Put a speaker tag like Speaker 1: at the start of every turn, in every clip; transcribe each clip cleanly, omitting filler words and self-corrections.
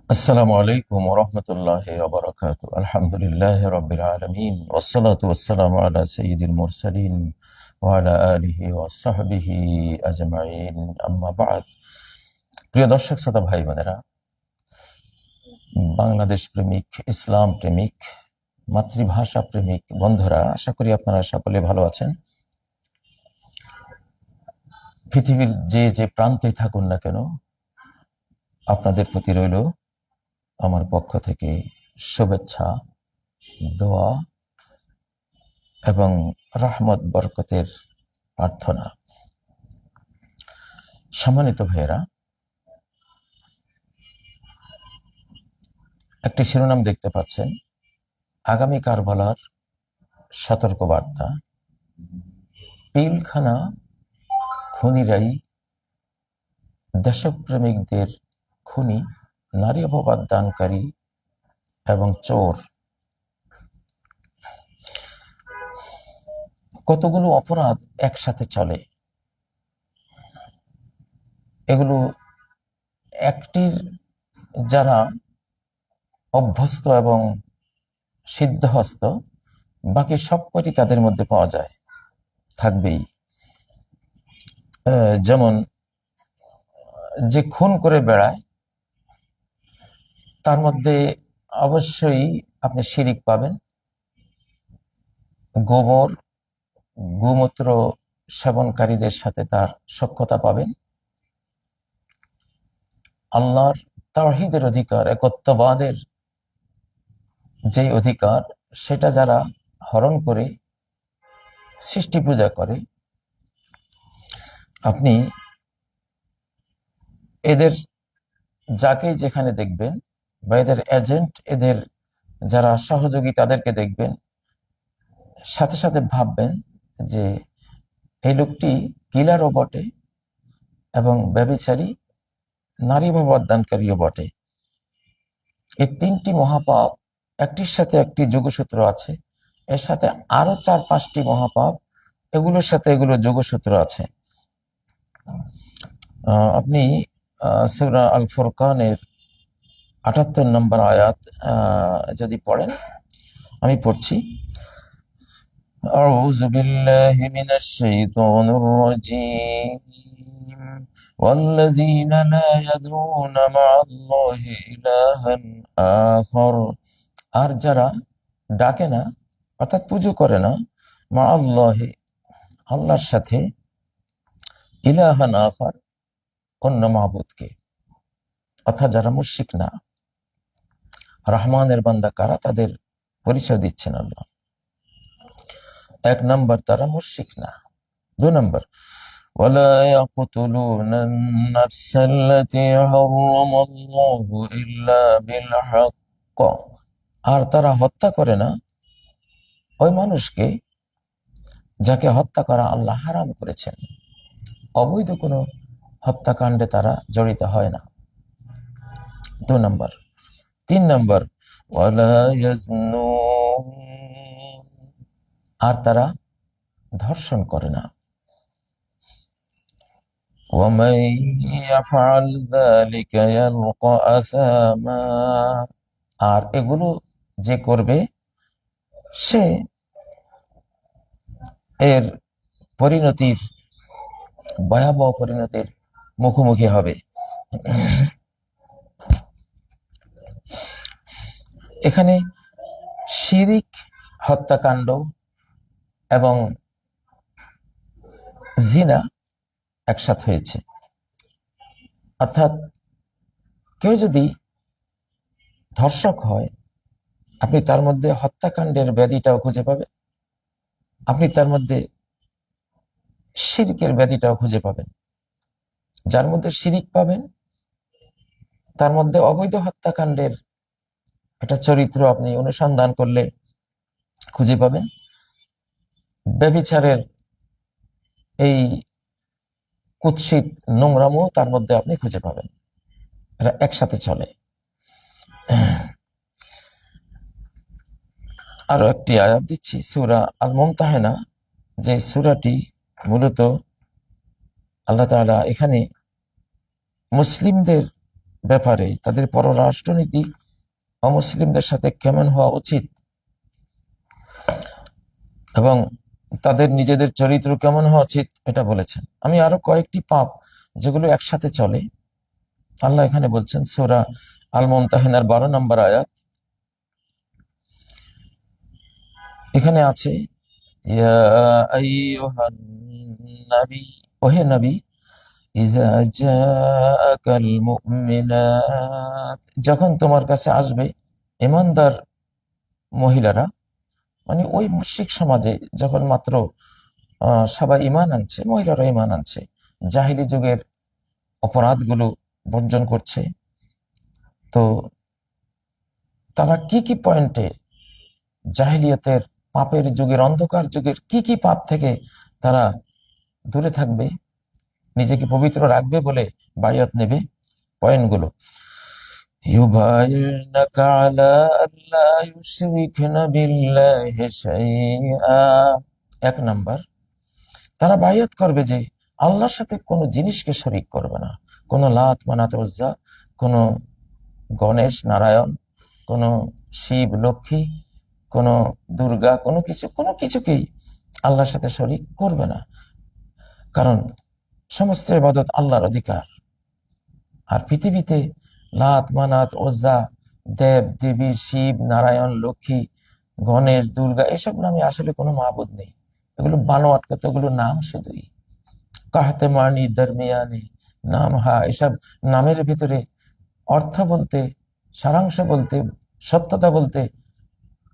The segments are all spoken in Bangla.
Speaker 1: আসসালামু আলাইকুম ওয়া রাহমাতুল্লাহি ওয়া বারাকাতুহু। আলহামদুলিল্লাহি রাব্বিল আলামিন ওয়াস সালাতু ওয়াস সালামু আলা সাইয়্যিদিল মুরসালিন ওয়া আলা আলিহি ওয়া সাহবিহি আজমাইন। আম্মা বা'দ। প্রিয় দর্শক শ্রোতা ভাই বোনেরা, বাংলাদেশ প্রেমিক, ইসলাম প্রেমিক, মাতৃভাষা প্রেমিক বন্ধুরা, আশা করি আপনারা সকলে ভালো আছেন। পৃথিবীর যে যে প্রান্তে থাকুন না কেন, আপনাদের প্রতি রইল আমার পক্ষ থেকে শুভেচ্ছা, দোয়া এবং রহমত বরকতের প্রার্থনা। সম্মানিত ভাইয়েরা, একটি শিরোনাম দেখতে পাচ্ছেন, আগামী কারবালার সতর্কবার্তা। পিলখানা খুনিরাই দেশপ্রেমিকদের খুনি, নারী অপবাদ দানকারী এবং চোর। কতগুলো অপরাধ একসাথে চলে, এগুলো একটির যারা অভ্যস্ত এবং সিদ্ধহস্ত, বাকি সব কটি তাদের মধ্যে পাওয়া যায়, থাকবেই। যেমন যে খুন করে বেড়ায় তার মধ্যে অবশ্যই আপনি শিরিক পাবেন, গোবর গোমূত্র সেবনকারীদের সাথে তার সখ্যতা পাবেন, আল্লাহর তাওহীদের অধিকার, একত্ববাদের যে অধিকার, সেটা যারা হরণ করে সৃষ্টি পূজা করে, আপনি এদের যাকেই যেখানে দেখবেন বা এদের এজেন্ট, এদের যারা সহযোগী, তাদেরকে দেখবেন, সাথে সাথে ভাববেন যে এই লোকটি কিলারও বটে এবং ব্যভিচারী, নারী অপবাদদানকারীও বটে। এই তিনটি মহাপাপ একটির সাথে একটি যোগসূত্র আছে, এর সাথে আরো 4-5টি মহাপাপ, এগুলোর সাথে এগুলো যোগসূত্র আছে। আপনি সূরা আল ফুরকানের 78 নম্বর আয়াত যদি পড়েন, আমি পড়ছি। আউযু বিল্লাহি মিনাশ শাইতানির রাজীম। والذين لا يدعون مع الله إلها آخر। আর যারা ডাকে না, অর্থাৎ পুজো করে না, মা আল্লাহি, আল্লাহর সাথে, ইলাহান আখার, অন্য মাহবুদকে, অর্থাৎ যারা মুশরিক না। রহমানের বান্দা কারা, তাদের পরিচয় দিচ্ছেন আল্লাহ। 1 নম্বর, তারা মুশরিক না। 2 নম্বর, ولا يقتلون النفس التي حرم الله إلا بالحق। আর তারা হত্যা করে না ওই মানুষকে যাকে হত্যা করা আল্লাহ হারাম করেছেন। অবৈধ কোনো হত্যাকাণ্ডে তারা জড়িত হয় না। 2 নম্বর। 3 নম্বর, ওয়ালা ইয়াজনুন। আর তারা ধর্ষণ করে না। ওয়ামান ইয়াফআল যালিকা ইয়ালকা আসামা। আর এগুলো যে করবে, সে এর পরিণতির, ভয়াবহ পরিণতির মুখোমুখি হবে। এখানে শিরিক, হত্যাকাণ্ড এবং জিনা একসাথে হয়েছে। অর্থাৎ কেউ যদি ধর্ষক হয়, আপনি তার মধ্যে হত্যাকাণ্ডের ব্যাধিটাও খুঁজে পাবেন, আপনি তার মধ্যে শিরকের ব্যাধিটাও খুঁজে পাবেন। যার মধ্যে শিরিক পাবেন, তার মধ্যে অবৈধ হত্যাকাণ্ডের একটা চরিত্র আপনি অনুসন্ধান করলে খুঁজে পাবেন। ব্যভিচারের এই কুৎসিত নোংরামও তার মধ্যে আপনি খুঁজে পাবেন। এরা একসাথে চলে। আরো একটি আয়াত দিচ্ছি, সূরা আল মুমতাহানা, যে সূরাটি মূলত আল্লাহ তাআলা এখানে মুসলিমদের ব্যাপারে তাদের পররাষ্ট্রনীতি অমুসলিমদের সাথে কেমন হওয়া উচিত এবং তাদের নিজেদের চরিত্র কেমন হওয়া উচিত এটা বলেছেন। আমি আরো কয়েকটি পাপ যেগুলো একসাথে চলে আল্লাহ এখানে বলছেন সূরা আল মুমতাহিনার 12 নম্বর আয়াত। এখানে আছে ইয়া আইয়ুহান নবী, ওহে নবী, ইযা জাআকাল মুমিনাত, যখন তোমার কাছে আসবে ঈমানদার মহিলারা, মানে ওই মুশরিক সমাজে যখন মাত্র সবাই ঈমান আনছে, মহিলারা ঈমান আনছে, জাহিলি যুগের অপরাধগুলো বর্জন করছে, তো তারা কি কি পয়েন্টে জাহিলিয়াতের পাপের যুগের অন্ধকার যুগের কি কি পাপ থেকে তারা দূরে থাকবে, নিজেকে পবিত্র রাখবে বলে বায়াত নেবে, পয়েন্টগুলো ইউবাইনাকা আলা আল্লা ইউশরিকনা বিল্লাহি শাইআ। 1 নাম্বার, তারা বায়াত করবে যে আল্লাহর সাথে কোনো জিনিসকে শরীক করবে না, কোনো লাত মানাত উজ্জা, কোনো গণেশ নারায়ণ, কোনো শিব লক্ষ্মী, কোনো দুর্গা, কোনো কিছুকেই আল্লাহর সাথে শরীক করবে না, কারণ সমস্ত ইবাদত আল্লাহর অধিকার। আর পৃথিবীতে লাত মানাত ওজ্জা, দেব দেবী, শিব নারায়ণ, লক্ষ্মী, গণেশ, দুর্গা, এসব নামে আসলে কোনো মাবুদ নেই, এগুলো বানোয়াট কতগুলো নাম শুধুই। কাহাতে মানি দরমিয়ানি নাম হা, এসব নামের ভিতরে অর্থ বলতে, সারাংশ বলতে, সত্যতা বলতে,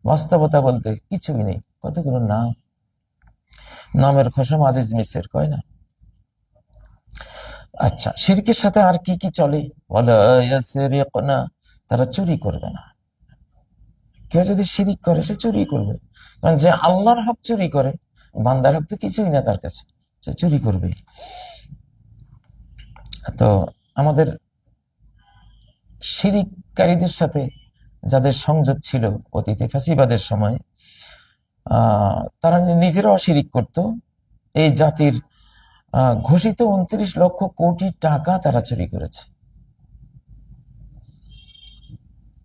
Speaker 1: বাস্তবতা বলতে কিছুই নেই, কতগুলো নাম, নামের খসম আজিজ মিসের, কয় না? আচ্ছা, শিরকের সাথে আর কি কি চলে? ওয়ালা ইয়াসরিকনা, তারা চুরি করবে না। কেউ যদি শিরিক করে সে চুরি করবে, কারণ যে আল্লাহর হক চুরি করে, বান্দার হক তো কিছুই না তার কাছে, সে চুরি করবে। তো আমাদের শিরিককারীদের সাথে যাদের সংযোগ ছিল অতীতে ফ্যাসিবাদের সময়, তারা নিজেরাও শিরিক করত। এই জাতির ঘোষিত 29 লক্ষ কোটি টাকা তারা চুরি করেছে।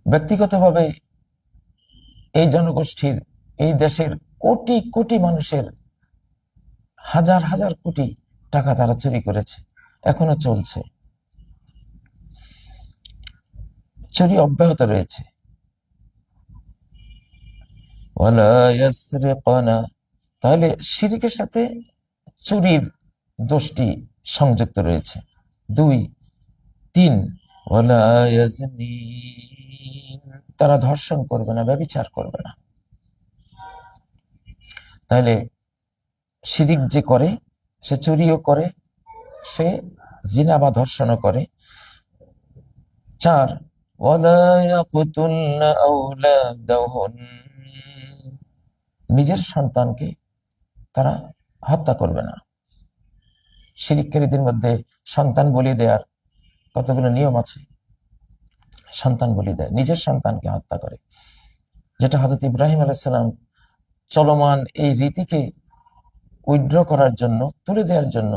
Speaker 1: ব্যক্তিগতভাবে এই জনগোষ্ঠীর, এই দেশের কোটি কোটি মানুষের হাজার হাজার কোটি টাকা তারা চুরি করেছে, এখনো চলছে, চুরি অব্যাহত রয়েছে। ওয়ালা ইয়াসরিকুনা, তাহলে শিরকের সাথে চুরির দোষটি সংযুক্ত রয়েছে। 2, 3, ওয়ালা ইয়াজনিন, তারা ধর্ষণ করবে না, ব্যভিচার করবে না। তাহলে শিরিক যে করে সে চুরিও করে, সে জিনা বা ধর্ষণও করে। 4, ওয়ালা ইয়াকতুলনা আওলাদাহুন, নিজের সন্তানকে তারা হত্যা করবে না। শিরিককারীদের মধ্যে সন্তান বলি দেওয়ার কতগুলো নিয়ম আছে। সন্তান বলি দেয়, নিজের সন্তানকে হত্যা করে, যেটা হযরত ইব্রাহিম আলাইহিস সালাম চলমান এই রীতিকে উইথড্র করার জন্য, তুলে দেওয়ার জন্য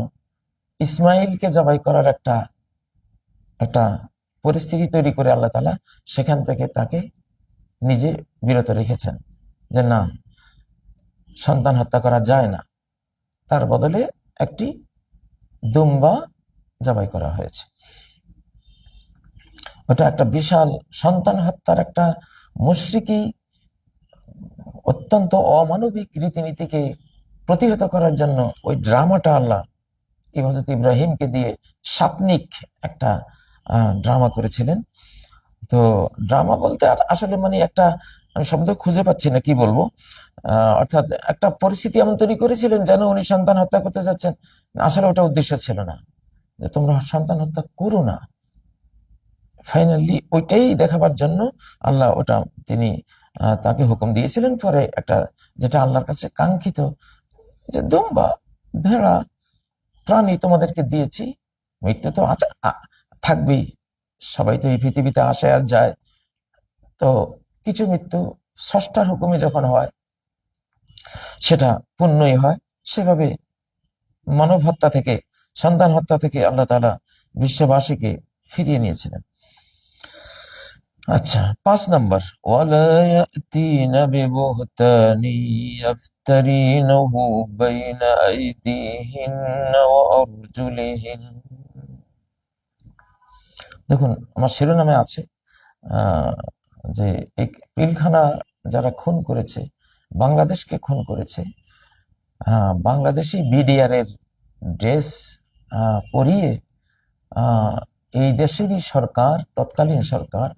Speaker 1: ইসমাইলকে জবাই করার একটা পরিস্থিতি তৈরি করে আল্লাহ তাআলা সেখান থেকে তাকে নিজে বিরত রেখেছেন, যে না, সন্তান হত্যা করা যায় না। তার বদলে একটি দুম্বা জবাই করা হয়েছে। ওটা একটা বিশাল হত্যা হত্যার একটা মুশরিকি, অত্যন্ত অমানবিক রীতিনীতিকে প্রতিহত করার জন্য ওই ড্রামাটা আল্লাহ হযরত ইব্রাহিমকে দিয়ে সাপনিক একটা ড্রামা করেছিলেন। তো ড্রামা বলতে আসলে মানে একটা, আমি শব্দ খুঁজে পাচ্ছি না কি বলবো, অর্থাৎ একটা পরিস্থিতি এমন তৈরি করেছিলেন যেন উনি সন্তান হত্যা করতে যাচ্ছেন, আসলে ওটা উদ্দেশ্য ছিল না যে তোমরা সন্তান হত্যা করো না। ফাইনালি ওইটাই দেখাবার জন্য আল্লাহ ওটা তিনি তাকে হুকুম দিয়েছিলেন। পরে একটা, যেটা আল্লাহর কাছে কাঙ্ক্ষিত, যে দুম্বা, ভেড়া, প্রাণী তোমাদেরকে দিয়েছি, মৃত্যু তো থাকবেই, সবাই তো এই পৃথিবীতে আসে আর যায়, তো কিছু মৃত্যু স্রষ্টার হুকুমে যখন হয় সেটা পুণ্যই হয়। সেভাবে মানব হত্যা থেকে, সন্তান হত্যা থেকে আল্লাহ তাআলা বিশ্ববাসীকে ফিরিয়ে নিয়েছিলেন। আচ্ছা, 5 নম্বর, ওয়ালা ইয়াতিনা বিবুহতানি ইয়াফতারিনাহু বাইনা আইদিহিন্না ওয়া আরজুলিহিন। দেখুন, আমার শিরোনামে আছে যে এই পিলখানা যারা খুন করেছে, বাংলাদেশকে খুন করেছে, বাংলাদেশি বিডিআর এর ড্রেস পরিয়ে এই দেশেরই সরকার, তৎকালীন সরকার,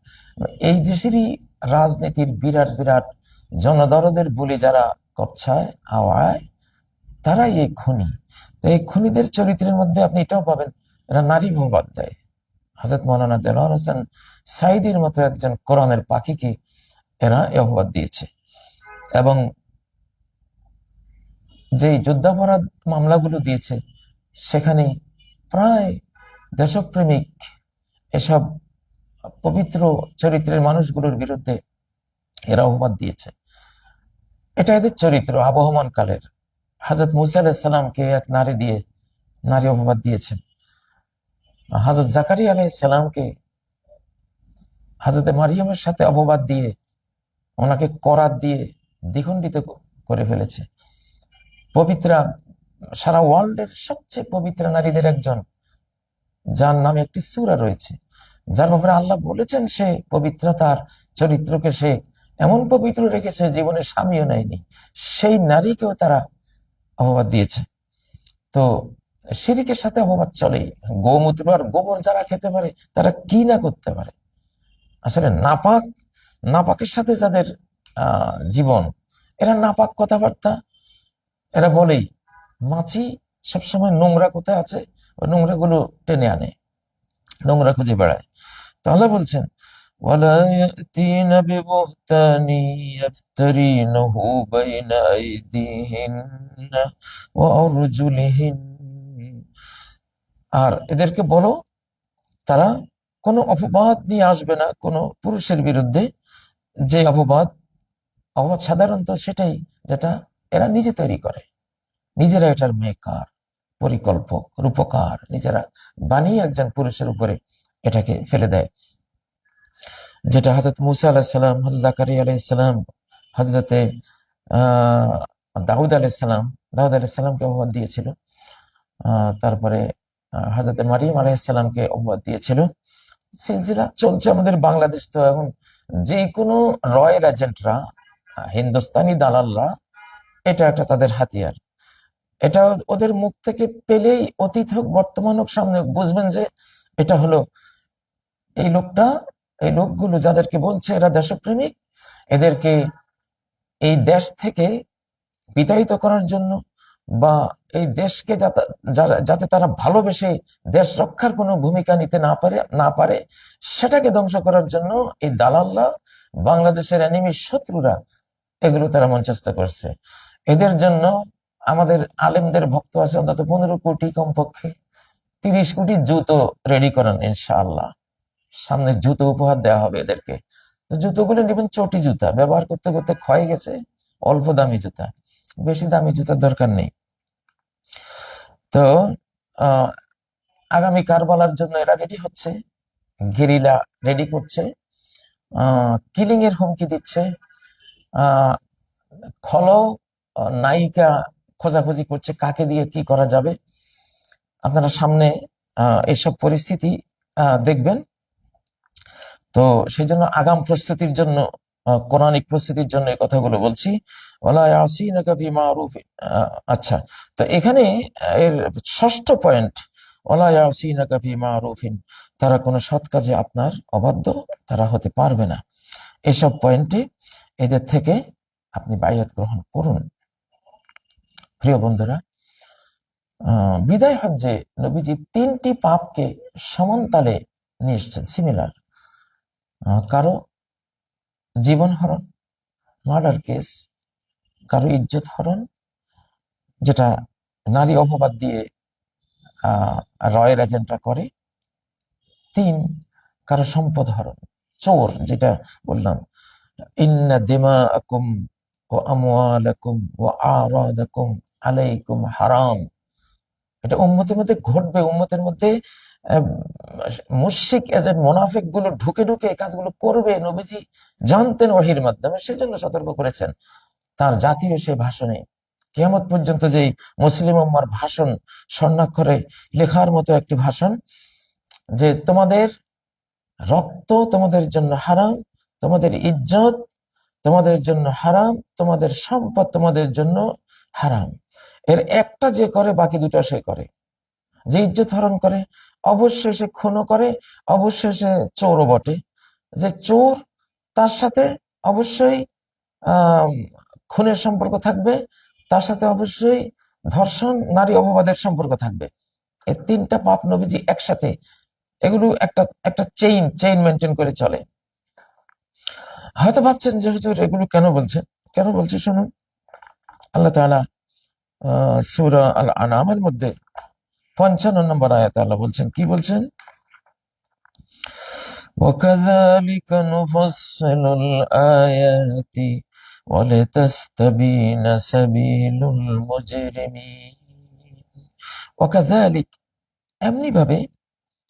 Speaker 1: এই দেশেরই রাজনীতির বিরাট বিরাট জনদরদের বলি যারা কপছায় আওয়ায়, তারাই এই খুনি। তো এই খুনিদের চরিত্রের মধ্যে আপনি এটাও পাবেন, এরা নারী ভবাদ দেয়। হযরত মাওলানা দেলোয়ার হোসেন সাইদির মতো একজন কোরআনের পাখিকে এরা এ অপবাদ দিয়েছে। এবং যে যুদ্ধাপরাধ মামলাগুলো দিয়েছে সেখানে প্রায় দেশপ্রেমিক এসব পবিত্র চরিত্রের মানুষগুলোর বিরুদ্ধে এরা অপবাদ দিয়েছে। এটা এদের চরিত্র আবহমান কালের। হযরত মুসা আলাইহিস সালামকে এক নারী দিয়ে নারী অপবাদ দিয়েছেন। হযরত জাকারিয়া আলাইহিস সালামকে হযরত মারিয়ামের সাথে অপবাদ দিয়ে ওনাকে করাত দিয়ে দ্বিখণ্ডিত করে ফেলেছে। পবিত্রা, সারা ওয়ার্ল্ডের সবচেয়ে পবিত্র নারীদের একজন, যার নামে একটি সূরা রয়েছে, যার ব্যাপারে আল্লাহ বলেছেন সে পবিত্রতার চরিত্রকে সে এমন পবিত্র রেখেছে জীবনে স্বামীও নেয়নি, সেই নারীকেও তারা অপবাদ দিয়েছে। তো শিরকের সাথে অপবাদ চলে। গোমূত্র আর গোবর যারা খেতে পারে তারা কি না করতে পারে। আসলে নাপাকের সাথে যাদের জীবন, এরা নাপাক কথাবার্তা, এরা বলেই মাছি সবসময় নোংরা কোথায় আছে ওই নোংরা গুলো টেনে আনে, নোংরা খুঁজে বেড়ায়। তো আল্লাহ বলছেন, ওয়ালা ইয়াতিনা বিবুহতানি ইয়াফতারিনাহু বাইনা আইদিহিন্না ওয়া আরজুলিহিন। আর এদেরকে বলো তারা কোনো অপবাদ নিয়ে আসবে না কোনো পুরুষের বিরুদ্ধে, যে অপবাদ সাধারণত সেটাই যেটা এরা নিজে তৈরি করে, নিজেরা এটার মেকার, পরিকল্পক, রূপকার, নিজেরা বানিয়ে একজন পুরুষের উপরে এটাকে ফেলে দেয়। যেটা হযরত মুসা আলাইহিস সালাম, হযরত জাকারিয়া আলাইহিস সালাম, হযরতে দাউদ আলাইহিস সালামকে অপবাদ দিয়েছিল। তারপরে হযরত মারিয়াম আলাইহিস সালামকে অপবাদ দিয়েছিল। সিলসিলা চলছে আমাদের বাংলাদেশ। তো এখন যে কোনো রয়ের এজেন্টরা, হিন্দুস্তানি দালালরা, এটা একটা তাদের হাতিয়ার। এটা ওদের মুখ থেকে পেলেই অতীত হোক বর্তমান হোক সামনে হোক বুঝবেন যে এটা হলো এই লোকগুলো যাদেরকে বলছে এরা দেশপ্রেমিক, এদেরকে এই দেশ থেকে বিতাড়িত করার জন্য বা এই দেশকে যাতে তারা ভালোবেসে দেশ রক্ষার কোনো ভূমিকা নিতে না পারে সেটাকে ধ্বংস করার জন্য এই দালালরা, বাংলাদেশের এনিমি শত্রুরা, এগুলো তারা মঞ্চস্থ করছে। এদের জন্য আমাদের আলেমদের ভক্ত আছে অন্তত 15 কোটি, কমপক্ষে 30 কোটি জুতো রেডি করেন ইনশাআল্লাহ। সামনে জুতো উপহার দেওয়া হবে এদেরকে। তো জুতোগুলো নেবেন চটি জুতা, ব্যবহার করতে করতে ক্ষয়ে গেছে, অল্প দামি জুতা, বেশি দামি জুতার দরকার নেই। তো আগামী কারবালার জন্য এরা রেডি হচ্ছে, গেরিলা রেডি করছে, কিলিং এর হুমকি দিচ্ছে, খলো নায়িকা খোঁজাখুঁজি করছে কাকে দিয়ে কি করা যাবে। আপনারা সামনে এইসব পরিস্থিতি দেখবেন। তো সেই জন্য আগাম প্রস্তুতির জন্য, কোরআনিক প্রস্তুতির জন্য এই কথাগুলো বলছি। আচ্ছা, তো এখানে এর 6ষ্ঠ পয়েন্ট, তারা কোনো সৎ কাজে আপনার অবাধ্য তারা হতে পারবে না। এসব পয়েন্টে এদের থেকে আপনি বায়াত গ্রহণ করুন। প্রিয় বন্ধুরা, বিদায় হজ্জে নবীজি 3টি পাপকে সমানতালে নিয়ে এসেছেন, সিমিলার। কারো জীবন হরণ, মার্ডার কেস, কারো ইজ্জত হরণ, যেটা নারী অপবাদ দিয়ে রয়ের এজেন্টরা করে। 3, কারো সম্পদ হরণ, চোর, যেটা বললাম, ইন্না দিমাআকুম ওয়া আমওয়ালাকুম ওয়া আরাদাকুম আলাইকুম হারাম। এটা উম্মতের মধ্যে ঘটবে, উম্মতের মধ্যে মুশরিক এজেন্ট মুনাফিক গুলো ঢুকে ঢুকে এই কাজগুলো করবে, নবীজি জানতেন ওহীর মাধ্যমে, সেজন্য সতর্ক করেছেন তার জাতীয় সে ভাষণে। কিয়ামত পর্যন্ত যেই মুসলিম উম্মার ভাষণ, স্বর্ণাক্ষরে লেখার মতো একটি ভাষণ, যে তোমাদের রক্ত তোমাদের জন্য হারাম, তোমাদের ইজ্জত তোমাদের জন্য হারাম, তোমাদের সম্পদ তোমাদের জন্য হারাম। এর একটা যে করে বাকি দুটো সে করে। যে ইজ্জত হরণ করে অবশ্যই সে খুনও করে, অবশ্যই সে চোরও বটে। যে চোর তার সাথে অবশ্যই আহ খুনের সম্পর্ক থাকবে, তার সাথে অবশ্যই ধর্ষণ, নারী অপবাদের সম্পর্ক থাকবে। এই তিনটা পাপ নবীজি একসাথে, এগুলো একটা একটা চেইন মেনটেন করে চলে। হয়তো ভাবছেন যে হুজুর এগুলো কেন বলছেন, কেন বলছে শুনুন। আল্লাহ তাআলা সূরা আল আনআমের মধ্যে 55 নম্বর আয়াতে আল্লাহ বলছেন, কি বলছেন? وَكَذَلِكَ نُفَصِّلُ الْآيَاتِ وَلِتَسْتَبِينَ سَبِيلُ الْمُجْرِمِينَ। وَكَذَلِكَ, এমনি ভাবে,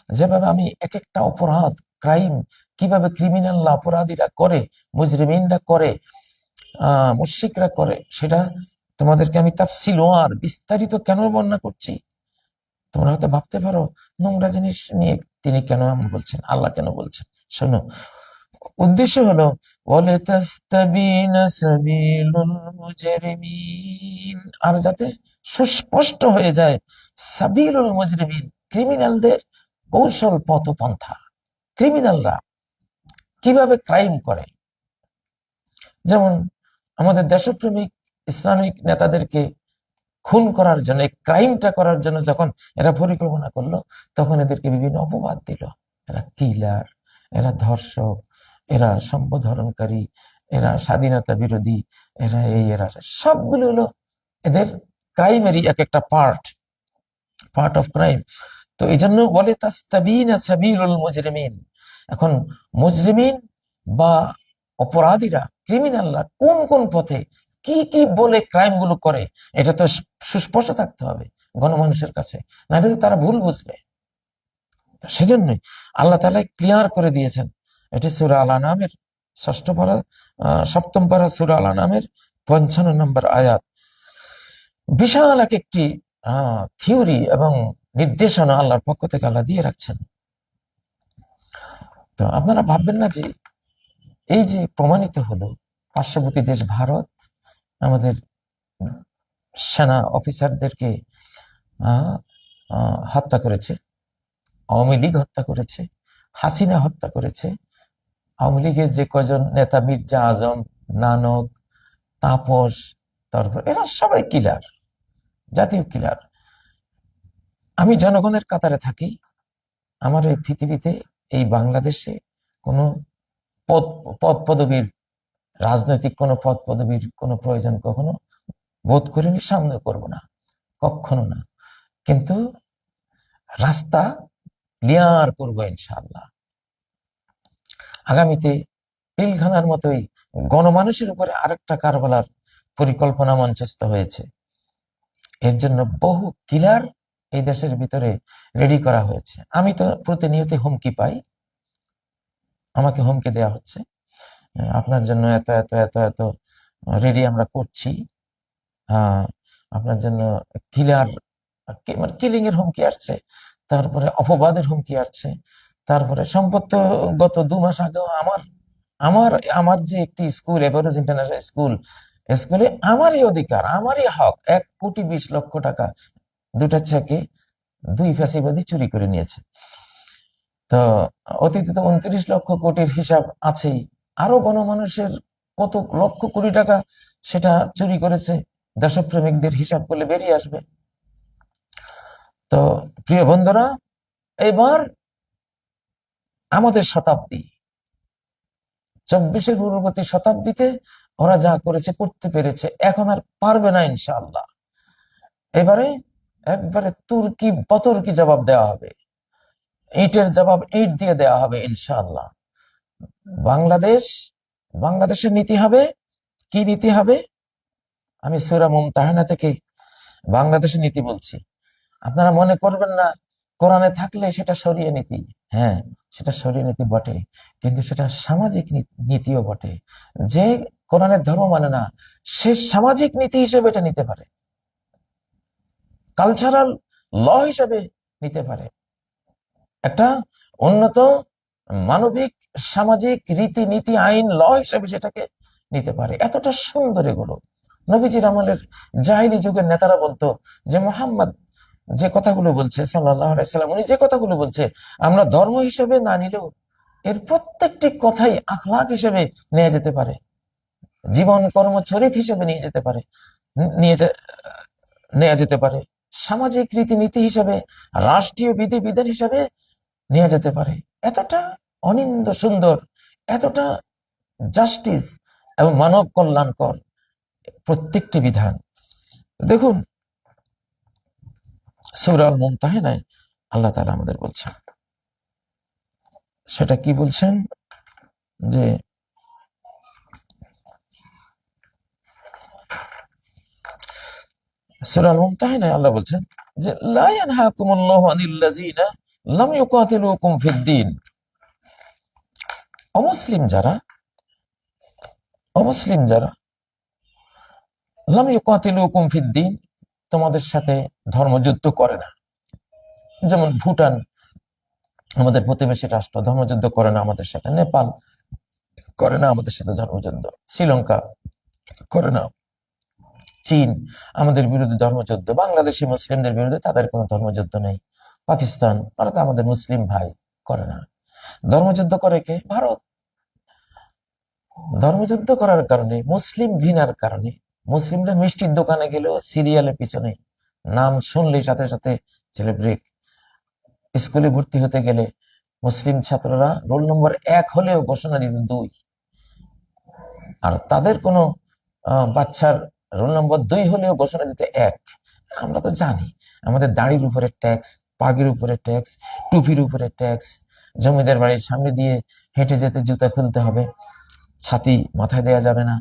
Speaker 1: যেভাবে আমি এক একটা অপরাধ, ক্রাইম, কিভাবে ক্রিমিনালরা, অপরাধীরা করে, মুজরিমিনরা করে, মুশরিকরা করে, সেটা তোমাদেরকে আমি তাফসিল আর বিস্তারিত কেন বর্ণনা করছি। তোমরা হয়তো ভাবতে পারো নোংরা জিনিস নিয়ে তিনি কেন এমন বলছেন, আল্লাহ কেন বলছেন। শোনো, উদ্দেশ্য হলো ওয়ালিতাস্তাবিনা সাবিলুল মুজরিমিন, আর যাতে সুস্পষ্ট হয়ে যায় সাবিলুল মুজরিমিন, ক্রিমিনালদের কৌশল পথপন্থা। ক্রিমিনালরা কিভাবে ক্রাইম করে। যেমন আমাদের দেশপ্রেমিক ইসলামিক নেতাদেরকে খুন করার জন্য, ক্রাইমটা করার জন্য যখন এরা পরিকল্পনা করলো, তখন এদেরকে বিভিন্ন অপবাদ দিল। এরা কিলার, এরা ধর্ষক, এরা সম্পদহরণকারী, এরা স্বাধীনতা বিরোধী, এরা এই, এরা সবগুলো হলো এদের ক্রাইমেরই এক একটা পার্ট অফ ক্রাইম। তো এই জন্য বলে তাস্তাবিনা সাবিলুল মুজরিমিন। এখন মুজরিমিন বা অপরাধীরা, ক্রিমিনালরা কোন কোন পথে কি কি বলে ক্রাইম গুলো করে, এটা তো সুস্পষ্ট থাকতে হবে গণমানুষের কাছে, না হলে তারা ভুল বুঝবে। সেজন্যই আল্লাহ তাআলা ক্লিয়ার করে দিয়েছেন। এটি সূরা আল আনআমের 7ম পারা সূরা আল আনআমের 55 নম্বর আয়াত। বিশাল একটি থিওরি এবং নির্দেশনা আল্লাহর পক্ষ থেকে আল্লাহ দিয়ে রাখছেন। তো আপনারা ভাববেন না যে এই যে প্রমাণিত হলো পার্শ্ববর্তী দেশ ভারত আমাদের সেনা অফিসারদেরকে হত্যা করেছে, আওয়ামী লীগ হত্যা করেছে, হাসিনা হত্যা করেছে, আওয়ামী লীগের যে কজন নেতা, মির্জা আজম, নানক, তাপস, তারপর এরা সবাই কিলার, জাতীয় কিলার। আমি জনগণের কাতারে থাকি। আমার এই পৃথিবীতে, এই বাংলাদেশে কোনো পদ পদবীর, রাজনৈতিক কোনো পদ পদবীর কোনো প্রয়োজন কখনো বোধ করিনি, সামনে করব না, কখনো না। কিন্তু রাস্তা ক্লিয়ার করবো ইনশাআল্লাহ। আগামীতে পিলখানার মতোই গণমানুষের উপরে আরেকটা কারবালার পরিকল্পনা মঞ্চস্থ হয়েছে। এর জন্য বহু কিলার এই দেশের ভিতরে রেডি করা হয়েছে। আমি তো প্রতিনিয়ত হুমকি পাই, আমাকে হুমকি দেওয়া হচ্ছে, আপনার জন্য এত এত এত এত রেডি আমরা করছি, আপনার জন্য কিলার, মানে কিলিং এর হুমকি আসছে, তারপরে অপবাদের হুমকি আসছে, তারপরে সম্পদ তো গত 2 মাস আগেও আমার যে একটি স্কুল, এভারেজ ইন্টারন্যাশনাল স্কুলে আমারই অধিকার, আমারই হক, 1,20,00,000 টাকা দুটা চেকে 2 ফ্যাসিবাদী চুরি করে নিয়েছে। তো অতীতে তো 29 লক্ষ কোটির হিসাব আছেই, আরো গণমানুষের কত লক্ষ কোটি টাকা সেটা চুরি করেছে, দেশপ্রেমিকদের হিসাব করলে বেরিয়ে আসবে। তো প্রিয় বন্ধুরা, এবার আমাদের শতাব্দী, 24 পূর্ববর্তী শতাব্দীতে ওরা যা করেছে, করতে পেরেছে, এখন আর পারবে না ইনশাআল্লাহ। এবারে একবারে তুর্কি বতর্কি জবাব দেওয়া হবে, ইটের জবাব ইট দিয়ে দেওয়া হবে ইনশাআল্লাহ। বাংলাদেশের নীতি হবে কি? নীতি হবে, আমি সূরা মুমতাহানা থেকে বাংলাদেশের নীতি বলছি। আপনারা মনে করবেন না কোরআনে থাকলে সেটা শরিয়া নীতি, হ্যাঁ সেটা শরিয়া নীতি বটে, কিন্তু সেটা সামাজিক নীতিও বটে। যে কোরআনের ধর্ম মানে না, সে সামাজিক নীতি হিসেবে এটা নিতে পারে, কালচারাল ল হিসেবে নিতে পারে, একটা উন্নত মানবিক সামাজিক রীতিনীতি আইন ল হিসেবে সেটাকে নিতে পারে। এতটা সুন্দর এগুলো। নবীজির আমলের জাহিলি যুগের নেতারা বলতো যে মোহাম্মদ যে কথাগুলো বলছে সাল্লাল্লাহু আলাইহি সাল্লাম, উনি যে কথাগুলো বলছে আমরা ধর্ম হিসেবে না নিলেও এর প্রত্যেকটি কথাই আখলাক হিসেবে নেওয়া যেতে পারে, জীবন কর্মচরিত হিসেবে নিয়ে যেতে পারে, নেওয়া যেতে পারে, সামাজিক রীতিনীতি হিসেবে, রাষ্ট্রীয় বিধিবিধান হিসেবে নেওয়া যেতে পারে। এতটা অনিন্দ সুন্দর, এতটা জাস্টিস এবং মানব কল্যাণকর প্রত্যেকটি বিধান। দেখুন সূরা আল মুমতাহিনায় আল্লাহ তাআলা আমাদের বলছেন, সেটা কি বলছেন যে সূরা আল মুমতাহিনায় আল্লাহ বলছেন যে লা ইয়ানহাকুমুল্লাহু আনিল্লাযিনা লাম ইউকাতিলুকুম ফিদ-দীন, অমুসলিম যারা লাম ইউকাতিলুকুম ফিদ-দীন, তোমাদের সাথে ধর্মযুদ্ধ করে না। যেমন ভুটান আমাদের প্রতিবেশী রাষ্ট্র, ধর্মযুদ্ধ করে না আমাদের সাথে। নেপাল করে না আমাদের সাথে ধর্মযুদ্ধ। শ্রীলঙ্কা করে না। চীন আমাদের বিরুদ্ধে ধর্মযুদ্ধ। বাংলাদেশি মুসলিমদের বিরুদ্ধে তাদের কোনো ধর্মযুদ্ধ নেই। পাকিস্তান, ওরা তো আমাদের মুসলিম ভাই, করে না। ধর্মযুদ্ধ করে কে? ভারত। ধর্মযুদ্ধ করার কারণে, মুসলিম ঘৃণার কারণে মুসলিমরা মিষ্টির দোকানে গেলেও সিরিয়ালের পিছনে নাম শুনলেই সাথে সাথে ছেলে ব্রেক। স্কুলে ভর্তি হতে গেলে মুসলিম ছাত্ররা রোল নম্বর 1 হলেও ঘোষণা দিত 2, আর তাদের কোনো বাচ্চার রোল নম্বর 2 হলেও ঘোষণা দিত 1। আমরা তো জানি আমাদের দাড়ির উপরে ট্যাক্স, পাগের উপরে ট্যাক্স, টুপির উপরে ট্যাক্স, জমিদার বাড়ির সামনে দিয়ে হেঁটে যেতে জুতা খুলতে হবে, ছাতি মাথায় দেওয়া যাবে না,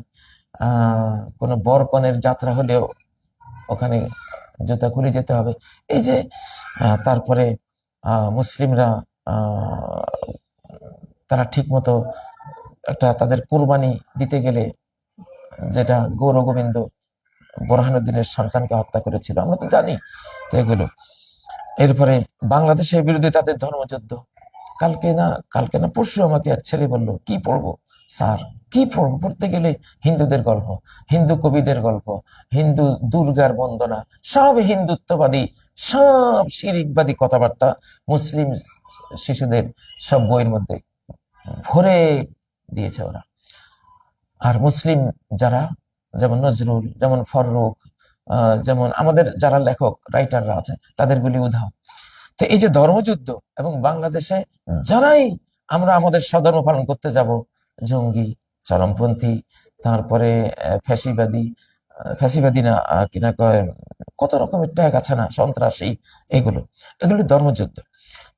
Speaker 1: কোনো বরকনের যাত্রা হলেও ওখানে জুতা খুলে যেতে হবে। এই যে তারপরে মুসলিমরা তারা ঠিক মতো একটা তাদের কোরবানি দিতে গেলে, যেটা গৌর গোবিন্দ বোরহানুদ্দিনের সন্তানকে হত্যা করেছিল, আমরা তো জানি তো এগুলো। এরপরে বাংলাদেশের বিরুদ্ধে তাদের ধর্মযুদ্ধ। কালকে না পরশু আমাকে এক ছেলে বলল, কি পড়বো স্যার, কি পড়বো? পড়তে গেলে হিন্দুদের গল্প, হিন্দু কবিদের গল্প, হিন্দু দুর্গার বন্দনা, সব হিন্দুত্ববাদী, সব শিরিকবাদী কথাবার্তা মুসলিম শিশুদের সব বইয়ের মধ্যে ভরে দিয়েছে ওরা। আর মুসলিম যারা, যেমন নজরুল, যেমন ফররুখ, যেমন আমাদের যারা লেখক রাইটাররা আছে, তাদের গুলি উধাও। তো এই যে ধর্মযুদ্ধ, এবং বাংলাদেশে যারাই আমরা আমাদের স্বধর্ম পালন করতে যাব, জঙ্গি, চরমপন্থী, তারপরে ফ্যাসিবাদী না কিনা কয়, কত রকমের ট্যাগ আছে না, সন্ত্রাসী, এগুলো ধর্মযুদ্ধ।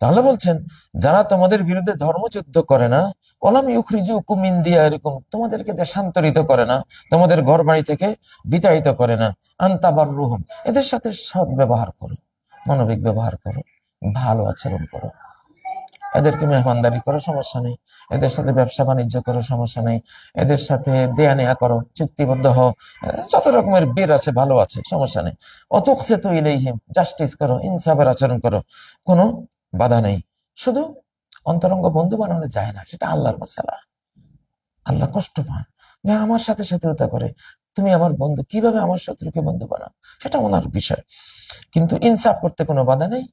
Speaker 1: তাহলে বলছেন যারা তোমাদের বিরুদ্ধে ধর্মযুদ্ধ করে না, ওলাম ইউখরিজুকুম মিন দিয়ারিকুম, তোমাদেরকে দেশান্তরিত করে না, তোমাদের ঘর বাড়ি থেকে বিতাড়িত করে না, আনতাবাররুহুম, এদের সাথে সৎ ব্যবহার করো, মানবিক ব্যবহার করো, ভালো আচরণ করো, এদেরকে মেহমানদারি করো, সমস্যা নেই, এদের সাথে ব্যবসা বাণিজ্য করো, সমস্যা নেই, এদের সাথে দেয়া নেয়া করো, চুক্তিবদ্ধ হও, যত রকমের বীর আছে, ভালো আছে, সমস্যা নেই। অতুকসিতু ইলাইহিম, জাস্টিস করো, ইনসাফের আচরণ করো, কোনো বাধা নেই। শুধু অন্তরঙ্গ বন্ধু বানানো যায় না, সেটা আল্লাহর মাসালা। আল্লাহ কষ্ট পান যে আমার সাথে শত্রুতা করে, তুমি আমার বন্ধু, কিভাবে আমার শত্রুকে বন্ধু বানাও, সেটা ওনার বিষয়। কিন্তু ইনসাফ করতে কোনো বাধা নেই,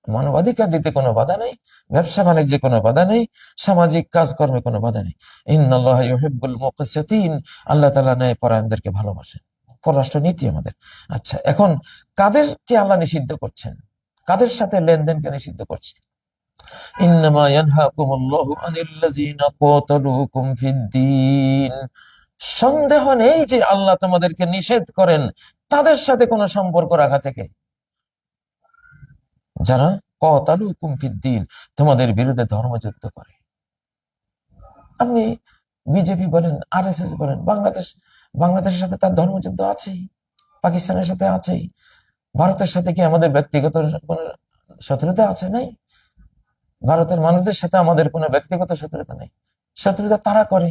Speaker 1: মানবাধিকার দিতে কোনো বাধা নেই, ব্যবসা বাণিজ্যে কোনো বাধা নেই, সামাজিক কাজকর্মে কোনো বাধা নেই। ইন্নাল্লাহা ইউহিব্বুল মুকসিতিন, আল্লাহ তাআলা ন্যায় পরায়ণদেরকে ভালোবাসেন। পররাষ্ট্র নীতি আমাদের। আচ্ছা, এখন কাদেরকে আল্লাহ নিষিদ্ধ করছেন, কাদের সাথে লেনদেনকে নিষিদ্ধ করছেন? ইন্নামা ইয়ানহাকুমুল্লাহু আনিল্লাযিনা কাতালুকুম ফিদ-দীন, সন্দেহ নেই যে আল্লাহ তোমাদেরকে নিষেধ করেন তাদের সাথে কোনো সম্পর্ক রাখা থেকে, যারা কাতালুকুম ফিদ-দীন, তোমাদের বিরুদ্ধে ধর্মযুদ্ধ করে। আপনি বিজেপি বলেন, আরএসএস বলেন, বাংলাদেশের সাথে তার ধর্মযুদ্ধ আছেই, পাকিস্তানের সাথে আছেই, ভারতের সাথে কি আমাদের ব্যক্তিগত কোনো শত্রুতা আছে? নাই। ভারতের মানুষদের সাথে আমাদের কোনো ব্যক্তিগত শত্রুতা নেই। শত্রুতা তারা করে,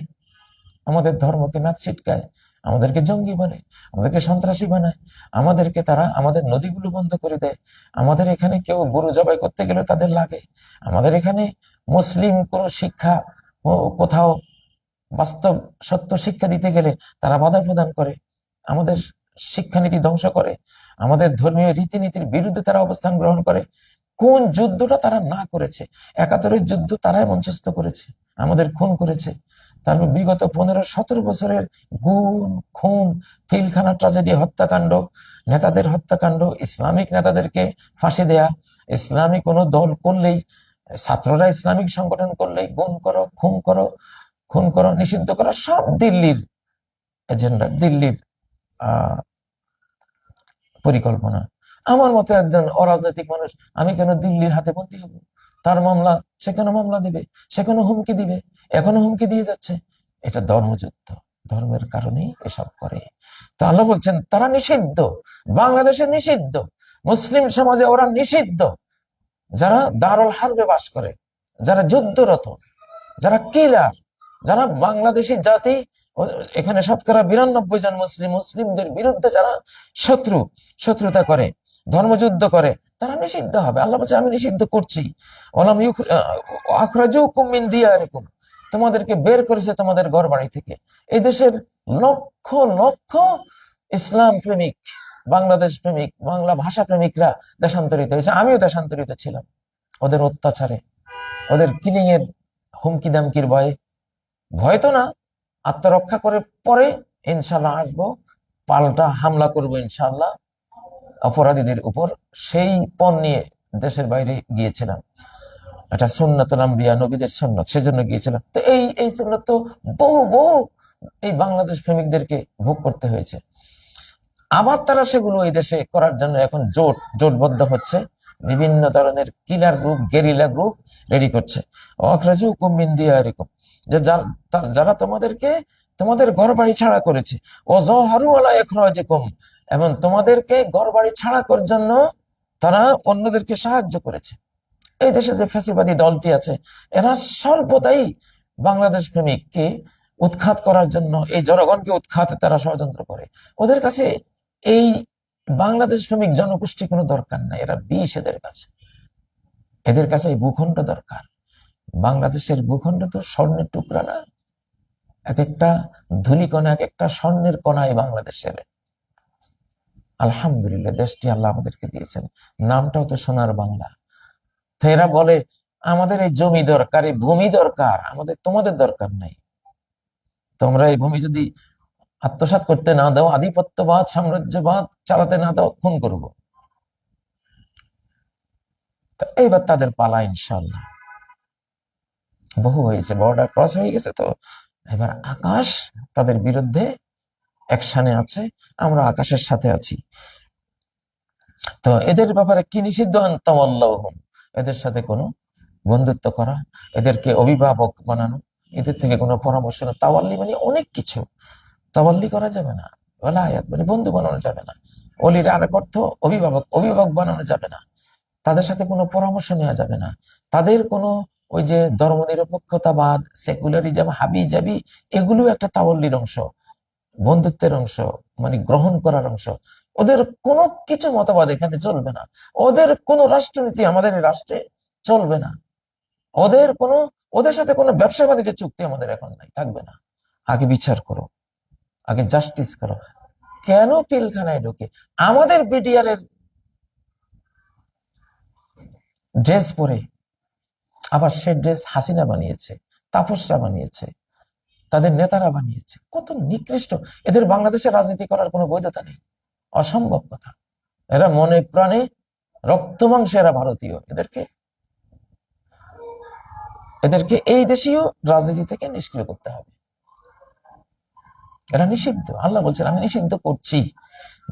Speaker 1: আমাদের ধর্মকে নাক ছিটকায়, আমাদেরকে জঙ্গি বলে, আমাদেরকে সন্ত্রাসী বানায়, আমাদেরকে তারা আমাদের নদীগুলো বন্ধ করে দেয়। আমাদের এখানে কেউ গরু জবাই করতে গেলে তাদের লাগে। আমাদের এখানে মুসলিম কোনো শিক্ষা কোথাও বাস্তব সত্য শিক্ষা দিতে গেলে তারা বাধা প্রদান করে, আমাদের শিক্ষানীতি ধ্বংস করে, আমাদের ধর্মীয় রীতিনীতির বিরুদ্ধে তারা অবস্থান গ্রহণ করে। কোন যুদ্ধটা তারা না করেছে? ৭১-এর যুদ্ধ তারাই মঞ্চস্থ করেছে, আমাদের খুন করেছে। তারপর বিগত ১৫-১৭ বছরের গুম, খুন, পিলখানা ট্রাজেডি, হত্যাকাণ্ড, নেতাদের হত্যাকাণ্ড, ইসলামিক নেতাদেরকে ফাঁসি দেয়া, ইসলামী কোনো দল করলেই, ছাত্ররা ইসলামিক সংগঠন করলেই গুম করো, খুন করো, নিষিদ্ধ করো, সব দিল্লির এজেন্ডা, দিল্লির পরিকল্পনা। আমার মতো একজন অরাজনৈতিক মানুষ, আমি কেন দিল্লির হাতে বন্দী হব? তার মামলা, সে কেন মামলা দিবে? সে কেন হুমকি দিবে? এখনো হুমকি দিয়ে যাচ্ছে। এটা ধর্মযুদ্ধ, ধর্মের কারণেই এসব করে। তো আল্লাহ বলছেন তারা নিষিদ্ধ, বাংলাদেশে নিষিদ্ধ, মুসলিম সমাজে ওরা নিষিদ্ধ। যারা দারুল হারবে বাস করে, যারা যুদ্ধরত, যারা কিলার, যারা বাংলাদেশি জাতি, এখানে শতকরা ৯২ জন মুসলিম, মুসলিমদের বিরুদ্ধে যারা শত্রুতা করে, ধর্মযুদ্ধ করে, তারা নিষিদ্ধ হবে। আল্লাহ বলছে আমি নিষিদ্ধ করছি। আখরাজুকুম মিন দিয়ারিকুম, তোমাদেরকে বের করেছে তোমাদের ঘর বাড়ি থেকে। এই দেশের লক্ষ লক্ষ ইসলাম প্রেমিক, বাংলাদেশ প্রেমিক, বাংলা ভাষা প্রেমিকরা দেশান্তরিত হয়েছে। আমিও দেশান্তরিত ছিলাম ওদের অত্যাচারে, ওদের কিলিং এর হুমকি দামকির ভয়ে। ভয় তো না, আত্মরক্ষা করে পরে ইনশাল্লাহ আসবো, পাল্টা হামলা করবো ইনশাল্লাহ অপরাধীদের উপর। সেই পণ নিয়ে দেশের বাইরে গিয়েছিলাম। এটা সুন্নাতুল আম্বিয়া, নবীদের সুন্নাত, সেজন্য গিয়েছিলাম। তো এই সুন্নাত তো বহু বহু এই বাংলাদেশ প্রেমিকদেরকে ভোগ করতে হয়েছে। আবার তারা সেগুলো এই দেশে করার জন্য এখন জোটবদ্ধ হচ্ছে, বিভিন্ন ধরনের কিলার গ্রুপ, গেরিলা গ্রুপ রেডি করছে। আখরাজুকুম মিন দিয়ারিকুম, যে যারা তোমাদেরকে তোমাদের ঘর বাড়ি ছাড়া করেছে, ওয়াজাহারু আলা ইখরাজিকুম, এবং তোমাদেরকে ঘর বাড়ি ছাড়া করার জন্য তারা অন্যদেরকে সাহায্য করেছে। এই দেশে যে ফ্যাসিবাদী দলটি আছে, এরা সর্বদাই বাংলাদেশ প্রেমিককে উৎখাত করার জন্য, এই জনগণকে উৎখাতে তারা ষড়যন্ত্র করে। ওদের কাছে এই বাংলাদেশ প্রেমিক জনগোষ্ঠী কোনো দরকার নাই, এরা বিষ এদের কাছে। এদের কাছে এই ভূখণ্ড দরকার। বাংলাদেশের ভূখণ্ড তো স্বর্ণের টুকরা না, এক একটা ধূলিকণা, এক একটা স্বর্ণের কণায় বাংলাদেশের। আলহামদুলিল্লাহ, দেশটি আল্লাহ আমাদেরকে দিয়েছেন, নামটাও তো সোনার বাংলা। তো এরা বলে আমাদের এই জমি দরকার, এই ভূমি দরকার, আমাদের তোমাদের দরকার নাই। তোমরা এই ভূমি যদি আত্মসাৎ করতে না দাও, আধিপত্যবাদ, সাম্রাজ্যবাদ চালাতে না দাও, খুন করবো। এইবার তাদের পালা ইনশাল্লাহ। বহু হয়েছে, বর্ডার ক্রস হয়ে গেছে, তো এবার আকাশ তাদের বিরুদ্ধে অ্যাকশনে আছে, আমরা আকাশের সাথে আছি। তো এদের ব্যাপারে কি নিষিদ্ধ? আনতাওয়াল্লাহুম, এদের সাথে কোনো বন্ধুত্ব করা, এদেরকে অভিভাবক বানানো, এদের থেকে কোনো পরামর্শ না। তাওয়াল্লি মানে অনেক কিছু, তাওয়াল্লি করা যাবে না, ওয়ালায়াত মানে বন্ধু বানানো যাবে না, অলির আরেক অর্থ অভিভাবক বানানো যাবে না, তাদের সাথে কোনো পরামর্শ নেওয়া যাবে না, তাদের কোনো ওই যে ধর্মনিরপেক্ষতাবাদ, সেকুলারিজম, হাবি জাবি, এগুলো একটা তাওয়াল্লির অংশ, বন্ধুত্বের অংশ, মানে গ্রহণ করার অংশ। ওদের কোনো কিছু মতবাদ এখানে চলবে না, ওদের কোনো রাষ্ট্রনীতি আমাদের এই রাষ্ট্রে চলবে না, ওদের সাথে কোনো ব্যবসা বাণিজ্যের চুক্তি আমাদের এখন নাই, থাকবে না। আগে বিচার করো, আগে জাস্টিস করো। কেন পিলখানায় ঢোকে? আমাদের বিডিআর এর ড্রেস পরে, আবার সে ড্রেস হাসিনা বানিয়েছে, তাপসরা বানিয়েছে, তাদের নেতারা বানিয়েছে। কত নিকৃষ্ট! এদের বাংলাদেশের রাজনীতি করার কোনো বৈধতা নেই, অসম্ভব কথা। এরা মনে প্রাণে রক্ত মাংসে এরা ভারতীয়। এদেরকে এই দেশীয় রাজনীতি থেকে নিষ্ক্রিয় করতে হবে। এরা নিষিদ্ধ। আল্লাহ বলছেন আমি নিষিদ্ধ করছি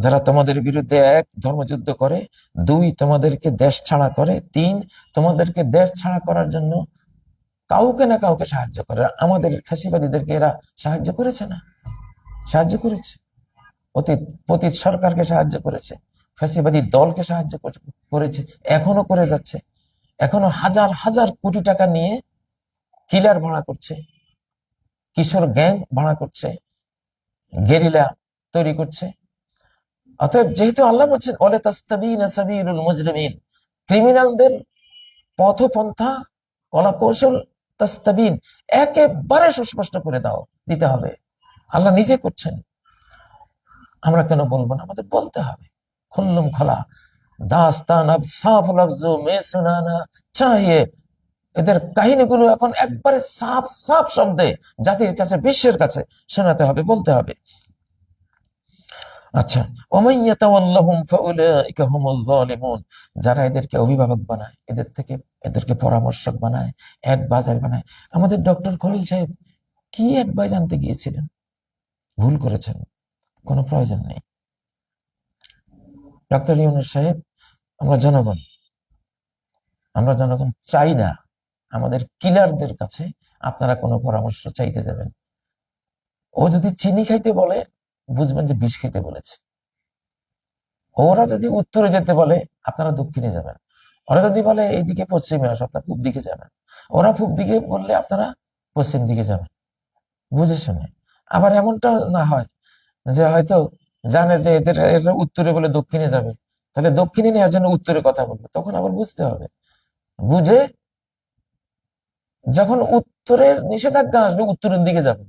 Speaker 1: যারা তোমাদের বিরুদ্ধে, ১, ধর্মযুদ্ধ করে, ২, তোমাদেরকে দেশ ছাড়া করে, ৩, তোমাদেরকে দেশ ছাড়া করার জন্য কাউকে না কাউকে সাহায্য করে। আমাদের ফ্যাসিবাদীদেরকে এরা সাহায্য করেছে না? সাহায্য করেছে। অতীত সরকারকে সাহায্য করেছে, ফ্যাসিবাদী দলকে সাহায্য করেছে, এখনো করে যাচ্ছে। এখনো হাজার হাজার কোটি টাকা নিয়ে কিলার ভাড়া করছে, কিশোর গ্যাং ভাড়া করছে, গেরিলা তৈরি করছে। অতএব যেহেতু আল্লাহ বলছেন ওয়ালা তাস্তাবিনা সাবিলুল মুজরিমিন, ক্রিমিনালদের পথপন্থা কলাকৌশল তাস্তাবিন একেবারে সুস্পষ্ট করে দিতে হবে। আল্লাহ নিজে করছেন, আমরা কেন বলবো না? আমাদের বলতে হবে। খুল্লুম খোলা দাস্তান আব সাফ লফজু মে সুনানা চাহিয়ে, এদের কাহিনীগুলো এখন একবারে সাফ সাফ শব্দে জাতির কাছে, বিশ্বের কাছে শোনাতে হবে, বলতে হবে। আচ্ছা, যারা এদেরকে অভিভাবক বানায়, এদেরকে পরামর্শক বানায়, অ্যাডভাইজার বানায়। আমাদের ডক্টর খলিল সাহেব কি অ্যাডভাইস আনতে গিয়েছিলেন? ভুল করেছেন, কোনো প্রয়োজন নেই। ডক্টর ইউনূস সাহেব, আমরা জনগণ চাই না আমাদের কিলারদের কাছে আপনারা কোনো পরামর্শ চাইতে যাবেন। ও যদি চিনি খাইতে বলে, বুঝবেন যে বিষ খাইতে বলেছে। ওরা যদি উত্তরে যেতে বলে, আপনারা দক্ষিণে যাবেন। ওরা যদি বলে এইদিকে পশ্চিমে আসো, আপনারা পূব দিকে যাবেন। ওরা পূব দিকে বললে আপনারা পশ্চিম দিকে যাবেন, বুঝে শুনে। আবার এমনটা না হয় যে হয়তো জানে যে এরা উত্তরে বলে দক্ষিণে যাবে, তাহলে দক্ষিণে নেওয়ার জন্য উত্তরে কথা বলবে। তখন আবার বুঝতে হবে, বুঝে যখন উত্তরের নিষেধাজ্ঞা আসবে উত্তরের দিকে যাবে।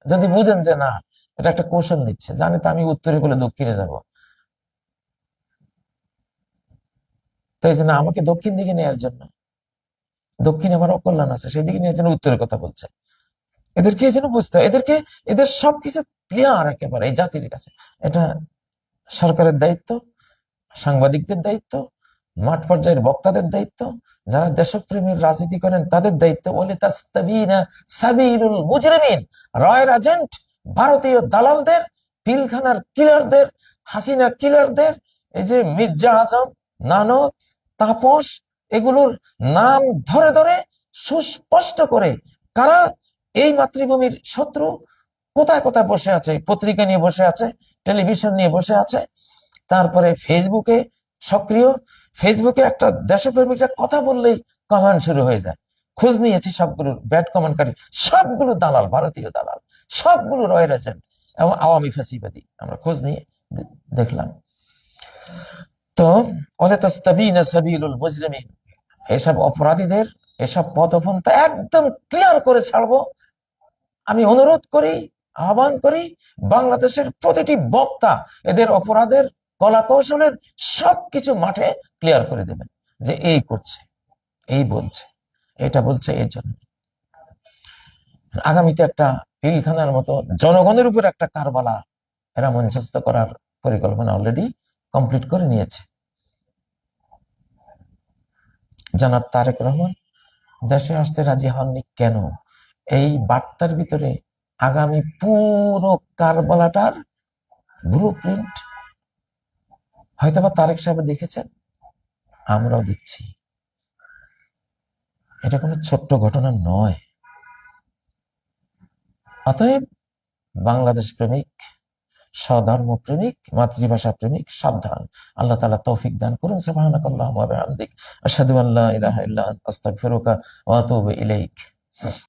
Speaker 1: যদি বুঝেন যে না, এটা একটা কৌশল নিচ্ছে, জানে তো আমি উত্তরে বলে দক্ষিণে যাব, তাই জন্য আমাকে দক্ষিণ দিকে নেওয়ার জন্য, দক্ষিণে আমার অকল্যাণ আছে, সেই দিকে নেওয়ার জন্য উত্তরের কথা বলছে। এদেরকে যেন বুঝতে হয়, এদের সবকিছু ক্লিয়ার একেবারে এই জাতির কাছে। এটা সরকারের দায়িত্ব, সাংবাদিকদের দায়িত্ব, মাঠ পর্যায়ের বক্তাদের দায়িত্ব, যারা দেশপ্রেমীর রাজনীতি করেন তাদের দায়িত্ব। ওয়ালা তাস্তাবিনা সাবিলুল মুজরিমিন, রয়ের এজেন্ট, ভারতীয় দালালদের, পিলখানার কিলারদের, হাসিনা কিলারদের, এই যে মির্জা আজম, নানক, তাপস, এগুলোর নাম ধরে ধরে সুস্পষ্ট করে কারা এই মাতৃভূমির শত্রু, কোথায় কোথায় বসে আছে, পত্রিকা নিয়ে বসে আছে, টেলিভিশন নিয়ে বসে আছে, তারপরে ফেসবুকে সক্রিয়। ফেসবুকে একটা দেশপ্রেমিকরা কথা বললেই কমেন্ট শুরু হয়ে যায়। খোঁজ নিয়েছি সবগুলোর, ব্যাড কমেন্টকারী সবগুলো দালাল, ভারতীয় দালাল, সবগুলো রয়ের এজেন্ট এবং আওয়ামী ফ্যাসিবাদী। আমরা খোঁজ নিয়ে দেখলাম। তো ওয়ালা তাস্তাবিনা সাবিলুল মুজরিমিন, এসব অপরাধীদের এসব পথপন্থা একদম ক্লিয়ার করে ছাড়বো। আমি অনুরোধ করি, আহ্বান করি, বাংলাদেশের প্রতিটি বক্তা এদের অপরাধের কলা কৌশলের সবকিছু মাঠে ক্লিয়ার করে দেবেন, যে এই করছে, এই বলছে, এটা বলছে। এর জন্য আগামীতে একটা পিলখানার মতো জনগণের উপর একটা কারবালা এরা মঞ্চস্থ করার পরিকল্পনা অলরেডি কমপ্লিট করে নিয়েছে। জনাব তারেক রহমান দেশে আসতে রাজি হননি কেন? এই বার্তার ভিতরে আগামী পুরো কারবালাটার ব্লু প্রিন্ট হয়তো বা তারেক সাহেব দেখেছেন, আমরাও দেখছি। এটা কোনো ছোট্ট ঘটনা নয়। অতএব বাংলাদেশ প্রেমিক, স্বধর্ম প্রেমিক, মাতৃভাষা প্রেমিক সাবধান। আল্লাহ তাআলা তৌফিক দান করুন। সুবহানাকাল্লাহুম্মা ওয়া বিহামদিক, আশহাদু আল্লা ইলাহা ইল্লা আনতা, আস্তাগফিরুকা ওয়া আতুবু ইলাইক।